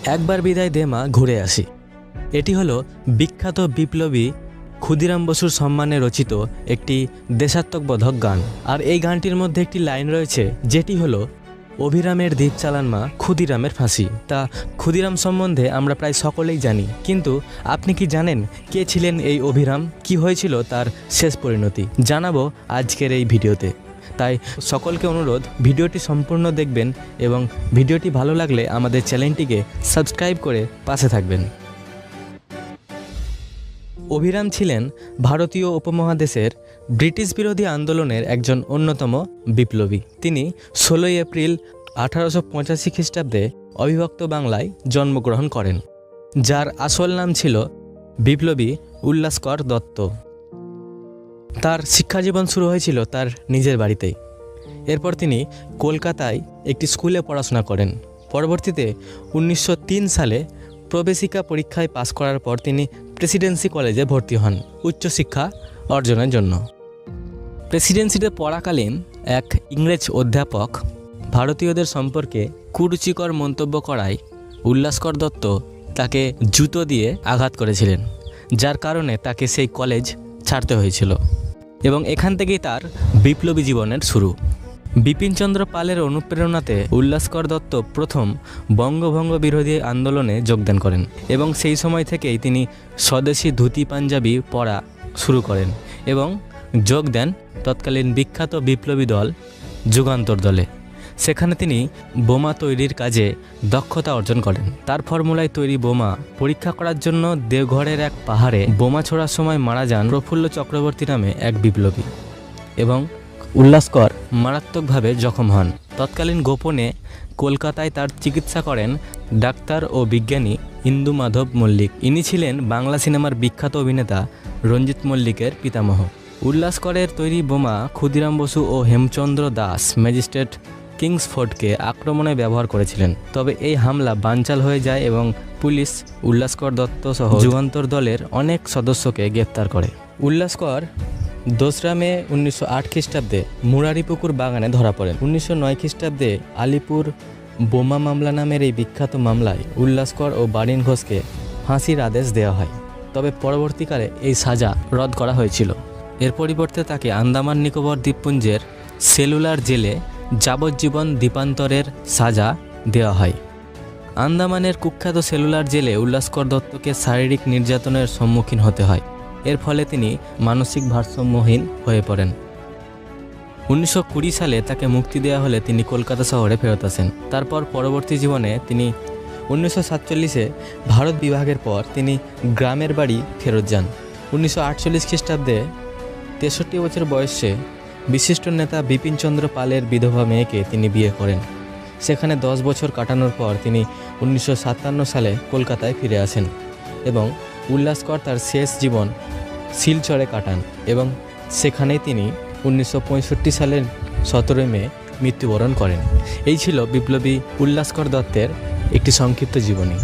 একবার বিদায় দে মা, ঘুরে আসি। এটি হলো বিখ্যাত বিপ্লবী ক্ষুদিরাম বসুর সম্মানে রচিত একটি দেশাত্মবোধক গান। আর এই গানটির মধ্যে একটি লাইন রয়েছে যেটি হলো অভিরামের দ্বীপ চালান মা, ক্ষুদিরামের ফাঁসি। তা ক্ষুদিরাম সম্বন্ধে আমরা প্রায় সকলেই জানি, কিন্তু আপনি কি জানেন কে ছিলেন এই অভিরাম, কি হয়েছিল তার শেষ পরিণতি? জানাবো আজকের এই ভিডিওতে। তাই সকলকে অনুরোধ, ভিডিওটি সম্পূর্ণ দেখবেন এবং ভিডিওটি ভালো লাগলে আমাদের চ্যানেলটিকে সাবস্ক্রাইব করে পাশে থাকবেন। অভিরাম ছিলেন ভারতীয় উপমহাদেশের ব্রিটিশ বিরোধী আন্দোলনের একজন অন্যতম বিপ্লবী। তিনি 16 এপ্রিল 1885 খ্রিস্টাব্দে অবিভক্ত বাংলায় জন্মগ্রহণ করেন, যার আসল নাম ছিল বিপ্লবী উল্লাসকর দত্ত। তার শিক্ষাজীবন শুরু হয়েছিল তার নিজের বাড়িতেই। এরপর তিনি কলকাতায় একটি স্কুলে পড়াশোনা করেন। পরবর্তীতে 1903 সালে প্রবেশিকা পরীক্ষায় পাশ করার পর তিনি প্রেসিডেন্সি কলেজে ভর্তি হন উচ্চশিক্ষা অর্জনের জন্য। প্রেসিডেন্সিতে পড়াকালীন এক ইংরেজ অধ্যাপক ভারতীয়দের সম্পর্কে কুরুচিকর মন্তব্য করায় উল্লাসকর দত্ত তাকে জুতো দিয়ে আঘাত করেছিলেন, যার কারণে তাকে সেই কলেজ ছাড়তে হয়েছিল এবং এখান থেকেই তার বিপ্লবী জীবনের শুরু। বিপিনচন্দ্র পালের অনুপ্রেরণাতে উল্লাসকর দত্ত প্রথম বঙ্গভঙ্গ বিরোধী আন্দোলনে যোগদান করেন এবং সেই সময় থেকেই তিনি স্বদেশি ধুতি পাঞ্জাবি পরা শুরু করেন এবং যোগ দেন তৎকালীন বিখ্যাত বিপ্লবী দল যুগান্তর দলে। সেখানে তিনি বোমা তৈরির কাজে দক্ষতা অর্জন করেন। তার ফর্মুলায় তৈরি বোমা পরীক্ষা করার জন্য দেওঘরের এক পাহাড়ে বোমা ছোড়ার সময় মারা যান প্রফুল্ল চক্রবর্তী নামে এক বিপ্লবী এবং উল্লাসকর মারাত্মকভাবে জখম হন। তৎকালীন গোপনে কলকাতায় তার চিকিৎসা করেন ডাক্তার ও বিজ্ঞানী ইন্দু মাধব মল্লিক। ইনি ছিলেন বাংলা সিনেমার বিখ্যাত অভিনেতা রঞ্জিত মল্লিকের পিতামহ। উল্লাসকরের তৈরি বোমা ক্ষুদিরাম বসু ও হেমচন্দ্র দাস ম্যাজিস্ট্রেট কিংসফোর্ডকে আক্রমণে ব্যবহার করেছিলেন। তবে এই হামলা বানচাল হয়ে যায় এবং পুলিশ উল্লাসকর দত্ত সহ যুগান্তর দলের অনেক সদস্যকে গ্রেপ্তার করে। উল্লাসকর 2 মে 1908 খ্রিস্টাব্দে মুরারিপুকুর বাগানে ধরা পড়েন। 1909 খ্রিস্টাব্দে আলিপুর বোমা মামলা নামের এই বিখ্যাত মামলায় উল্লাসকর ও বারিন ঘোষকে ফাঁসির আদেশ দেওয়া হয়, তবে পরবর্তীকালে এই সাজা রদ করা হয়েছিল। এর পরিবর্তে তাকে আন্দামান নিকোবর দ্বীপপুঞ্জের সেলুলার জেলে যাবজ্জীবন দ্বীপান্তরের সাজা দেওয়া হয়। আন্দামানের কুখ্যাত সেলুলার জেলে উল্লাসকর দত্তকে শারীরিক নির্যাতনের সম্মুখীন হতে হয়। এর ফলে তিনি মানসিক ভারসাম্যহীন হয়ে পড়েন। 1920 সালে তাকে মুক্তি দেওয়া হলে তিনি কলকাতা শহরে ফেরত আসেন। তারপর পরবর্তী জীবনে তিনি 1947-এ ভারত বিভাগের পর তিনি গ্রামের বাড়ি ফেরত যান। 1948 খ্রিস্টাব্দে 63 বছর বয়সে বিশিষ্ট নেতা বিপিনচন্দ্র পালের বিধবা মেয়েকে তিনি বিয়ে করেন। সেখানে 10 বছর কাটানোর পর তিনি 1957 সালে কলকাতায় ফিরে আসেন এবং উল্লাসকর তার শেষ জীবন শিলচরে কাটান এবং সেখানেই তিনি 1965 সালের 17 মে মৃত্যুবরণ করেন। এই ছিল বিপ্লবী উল্লাসকর দত্তের একটি সংক্ষিপ্ত জীবনী।